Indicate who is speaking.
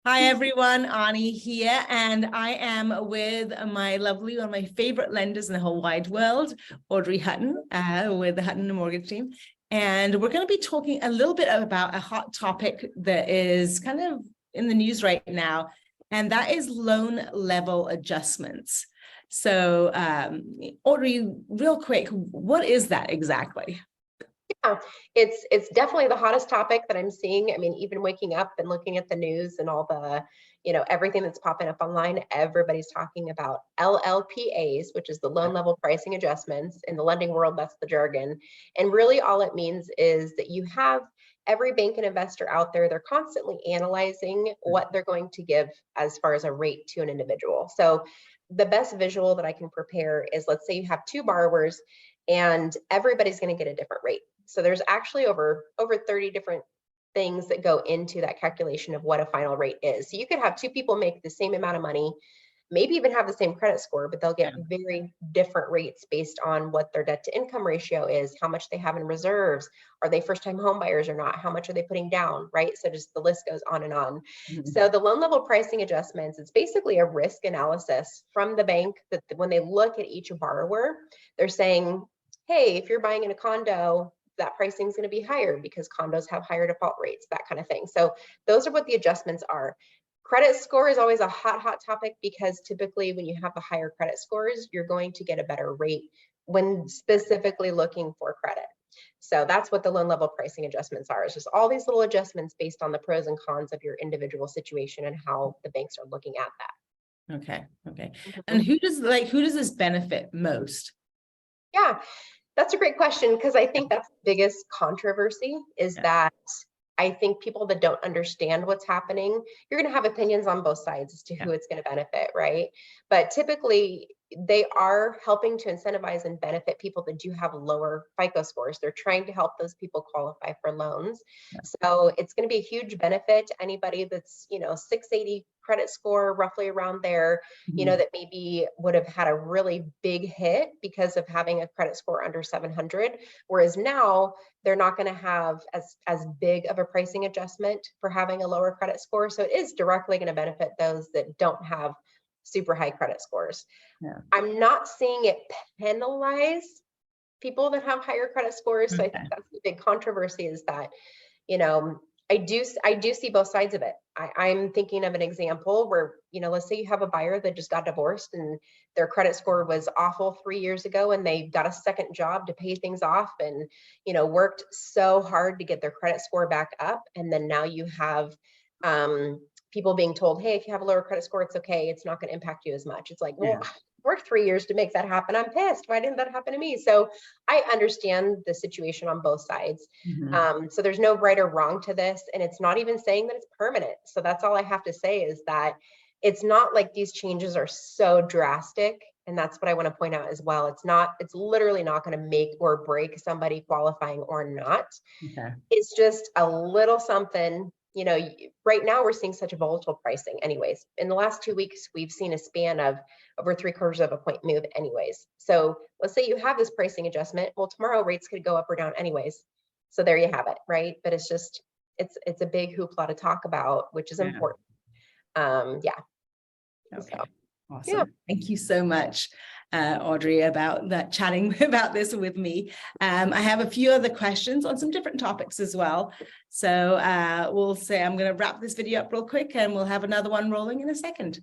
Speaker 1: Hi everyone, Ani here, and I am with my lovely, one of my favorite lenders in the whole wide world, Audrey Hutton, with the Hutton Mortgage Team. And we're going to be talking a little bit about a hot topic that is kind of in the news right now, and that is loan level adjustments. So, Audrey, real quick, what is that exactly?
Speaker 2: Yeah, it's definitely the hottest topic that I'm seeing. I mean, even waking up and looking at the news and all the, everything that's popping up online, everybody's talking about LLPAs, which is the loan level pricing adjustments. In the lending world, that's the jargon. And really all it means is that you have every bank and investor out there, they're constantly analyzing what they're going to give as far as a rate to an individual. So the best visual that I can prepare is, let's say you have two borrowers and everybody's going to get a different rate. So there's actually over 30 different things that go into that calculation of what a final rate is. So you could have two people make the same amount of money, maybe even have the same credit score, but they'll get very different rates based on what their debt to income ratio is, how much they have in reserves, are they first time home buyers or not, how much are they putting down, right? So just the list goes on and on. So the loan level pricing adjustments, it's basically a risk analysis from the bank that when they look at each borrower, they're saying, hey, if you're buying in a condo, that pricing is going to be higher because condos have higher default rates, that kind of thing. So those are what the adjustments are. Credit score is always a hot topic because typically when you have the higher credit scores, you're going to get a better rate when specifically looking for credit. So that's what the loan level pricing adjustments are. It's just all these little adjustments based on the pros and cons of your individual situation and how the banks are looking at that.
Speaker 1: Okay. And who does this benefit most?
Speaker 2: Yeah, that's a great question, because I think that's the biggest controversy is that I think people that don't understand what's happening, you're going to have opinions on both sides as to who it's going to benefit, right? But typically, they are helping to incentivize and benefit people that do have lower FICO scores. They're trying to help those people qualify for loans. So it's going to be a huge benefit to anybody that's, 680 credit score, roughly around there, that maybe would have had a really big hit because of having a credit score under 700. Whereas now they're not going to have as big of a pricing adjustment for having a lower credit score. So it is directly going to benefit those that don't have super high credit scores. I'm not seeing it penalize people that have higher credit scores. So I think that's the big controversy is that, I do see both sides of it. I'm thinking of an example where, let's say you have a buyer that just got divorced and their credit score was awful 3 years ago and they got a second job to pay things off and, worked so hard to get their credit score back up. And then now you have people being told, hey, if you have a lower credit score, it's okay. It's not going to impact you as much. It's like, well, I worked 3 years to make that happen. I'm pissed. Why didn't that happen to me? So I understand the situation on both sides. So there's no right or wrong to this. And it's not even saying that it's permanent. So that's all I have to say is that it's not like these changes are so drastic. And that's what I want to point out as well. It's literally not going to make or break somebody qualifying or not. It's just a little something. Right now we're seeing such a volatile pricing anyways. In the last 2 weeks, we've seen a span of over 3/4 of a point move anyways. So let's say you have this pricing adjustment. Well, tomorrow rates could go up or down anyways. So there you have it, right? But it's just, it's a big hoopla to talk about, which is important. Okay.
Speaker 1: So, awesome. Thank you so much, Audrey, about that, chatting about this with me. I have a few other questions on some different topics as well. So I'm going to wrap this video up real quick and we'll have another one rolling in a second.